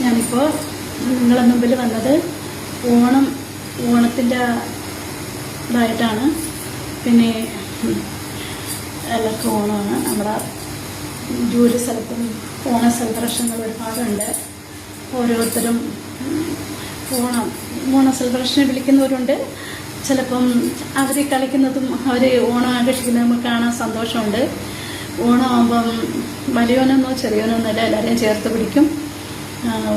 ഞാനിപ്പോൾ നിങ്ങളുടെ മുമ്പിൽ വന്നത് ഓണത്തിൻ്റെ ഇതായിട്ടാണ്. പിന്നെ എല്ലാവർക്കും ഓണമാണ്. നമ്മുടെ ജോലി സ്ഥലത്തും ഓണ സെലിബ്രേഷനുകൾ ഒരുപാടുണ്ട്. ഓരോരുത്തരും ഓണ സെലിബ്രേഷന് വിളിക്കുന്നവരുണ്ട്. ചിലപ്പം അവർ കളിക്കുന്നതും അവർ ഓണം ആഘോഷിക്കുന്നതും നമുക്ക് കാണാൻ സന്തോഷമുണ്ട്. ഓണമാകുമ്പം വലിയോനെന്നോ ചെറിയോനെന്നല്ല, എല്ലാവരെയും ചേർത്ത് പിടിക്കും.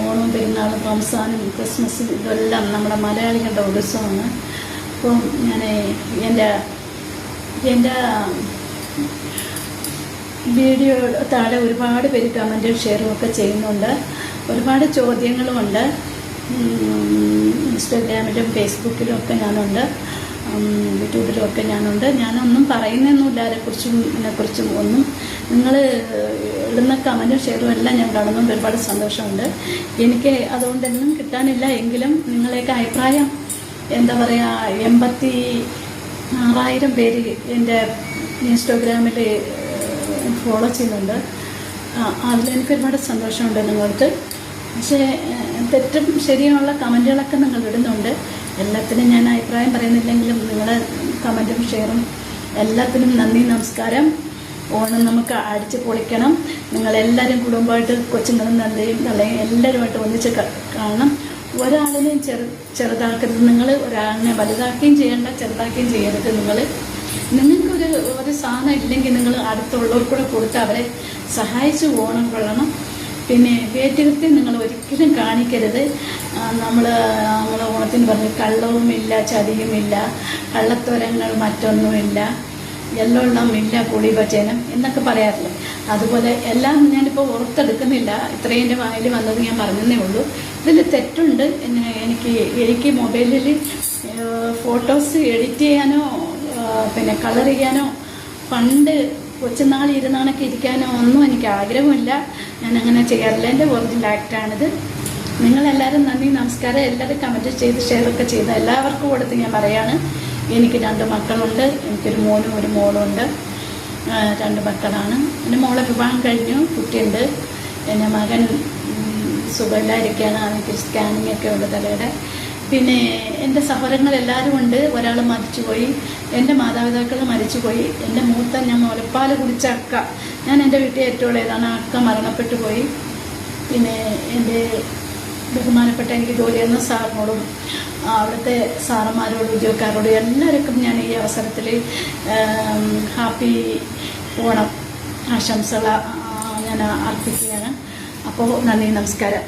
ഓണവും പെരുന്നാളും റംസാനും ക്രിസ്മസും ഇതെല്ലാം നമ്മുടെ മലയാളികളുടെ ഉത്സവമാണ്. അപ്പം ഞാൻ എൻ്റെ വീഡിയോ താഴെ ഒരുപാട് പേര് കമൻറ്റും ഷെയറും ഒക്കെ ചെയ്യുന്നുണ്ട്. ഒരുപാട് ചോദ്യങ്ങളുമുണ്ട്. ഇൻസ്റ്റാഗ്രാമിലും ഫേസ്ബുക്കിലും ഒക്കെ ഞാനുണ്ട്, യൂട്യൂബിലും ഒക്കെ ഞാനുണ്ട്. ഞാനൊന്നും പറയുന്നൊന്നുമില്ല ഇതിനെക്കുറിച്ചും ഒന്നും. നിങ്ങൾ ഇടുന്ന കമൻറ്റും ഷെയറും എല്ലാം ഞാൻ കാണുന്നുണ്ട്. ഒരുപാട് സന്തോഷമുണ്ട്. എനിക്ക് അതുകൊണ്ടൊന്നും കിട്ടാനില്ല. എങ്കിലും നിങ്ങളെയൊക്കെ അഭിപ്രായം എന്താ പറയുക, 86,000 പേര് എൻ്റെ ഇൻസ്റ്റാഗ്രാമിൽ ഫോളോ ചെയ്യുന്നുണ്ട്. അതിലെനിക്ക് ഒരുപാട് സന്തോഷമുണ്ട് നിങ്ങൾക്ക്. പക്ഷേ തെറ്റും ശരിയുമുള്ള കമൻറ്റുകളൊക്കെ നിങ്ങൾ ഇടുന്നുണ്ട്. എല്ലാത്തിനും ഞാൻ അഭിപ്രായം പറയുന്നില്ലെങ്കിലും നിങ്ങളുടെ കമൻറ്റും ഷെയറും എല്ലാത്തിനും നന്ദി, നമസ്കാരം. ഓണം നമുക്ക് അടിച്ച് പൊളിക്കണം. നിങ്ങളെല്ലാവരും കുടുംബമായിട്ട് കൊച്ചുങ്ങളും നന്ദിയും തള്ളയും എല്ലാവരുമായിട്ട് ഒന്നിച്ച് കാണണം. ഒരാളിനെയും ചെറുതാക്കരുത്. നിങ്ങൾ ഒരാളിനെ വലുതാക്കുകയും ചെയ്യേണ്ട, ചെറുതാക്കുകയും ചെയ്യരുത്. നിങ്ങൾക്കൊരു സാധനം ഇല്ലെങ്കിൽ നിങ്ങൾ അടുത്തുള്ളവർക്കൂടെ കൊടുത്ത് അവരെ സഹായിച്ച് ഓണം കൊള്ളണം. പിന്നെ വേറ്റുകൃത്യം നിങ്ങൾ ഒരിക്കലും കാണിക്കരുത്. നമ്മൾ ഓണത്തിന് പറഞ്ഞ് കള്ളവുമില്ല, ചതിയുമില്ല, കള്ളത്തോരങ്ങൾ മറ്റൊന്നുമില്ല, എല്ലോണ്ണമില്ല, പുളി ഭജനം എന്നൊക്കെ പറയാറില്ല. അതുപോലെ എല്ലാം ഞാനിപ്പോൾ ഓർത്തെടുക്കുന്നില്ല. ഇത്രയും എൻ്റെ വായിൽ വന്നത് ഞാൻ പറഞ്ഞതേ ഉള്ളൂ. ഇതിൽ തെറ്റുണ്ട്. എനിക്ക് മൊബൈലിൽ ഫോട്ടോസ് എഡിറ്റ് ചെയ്യാനോ പിന്നെ കളർ ചെയ്യാനോ പണ്ട് കൊച്ചുനാളിൽ ഇരുന്നാണൊക്കെ ഇരിക്കാനോ ഒന്നും എനിക്ക് ആഗ്രഹമില്ല. ഞാൻ അങ്ങനെ ചെയ്യാറില്ല. എൻ്റെ ഒറിജിനൽ ആക്റ്റാണിത്. നിങ്ങളെല്ലാവരും നന്ദി, നമസ്കാരം. എല്ലാവരും കമൻറ്റ് ചെയ്ത് ഷെയറൊക്കെ ചെയ്ത് എല്ലാവർക്കും കൊടുത്ത് ഞാൻ പറയാണ്. എനിക്ക് 2 മക്കളുണ്ട്. എനിക്കൊരു മോനും ഒരു മോളും ഉണ്ട്. 2 മക്കളാണ്. എൻ്റെ മോളെ വിവാഹം കഴിഞ്ഞു, കുട്ടിയുണ്ട്. എൻ്റെ മകൻ സുഖമില്ലാതിരിക്കുകയാണ്. എനിക്ക് സ്കാനിങ് ഒക്കെ ഉണ്ട് തലയുടെ. പിന്നെ എൻ്റെ സഹോദരങ്ങളെല്ലാവരും ഉണ്ട്. ഒരാൾ മരിച്ചുപോയി. എൻ്റെ മാതാപിതാക്കൾ മരിച്ചുപോയി. എൻ്റെ മൂത്ത ഞാൻ മുലപ്പാൽ കുടിച്ച അക്ക, ഞാൻ എൻ്റെ വീട്ടിൽ ഏറ്റവും ഏതാണ് അക്ക മരണപ്പെട്ടു പോയി. പിന്നെ എൻ്റെ ബഹുമാനപ്പെട്ട എനിക്ക് ജോലി ചെയ്യുന്ന സാറിനോടും അവിടുത്തെ സാറന്മാരോടും ഉദ്യോഗക്കാരോടും എല്ലാവർക്കും ഞാൻ ഈ അവസരത്തിൽ ഹാപ്പി ഓണം ആശംസകൾ ഞാൻ അർപ്പിക്കുകയാണ്. അപ്പോൾ നന്ദി, നമസ്കാരം.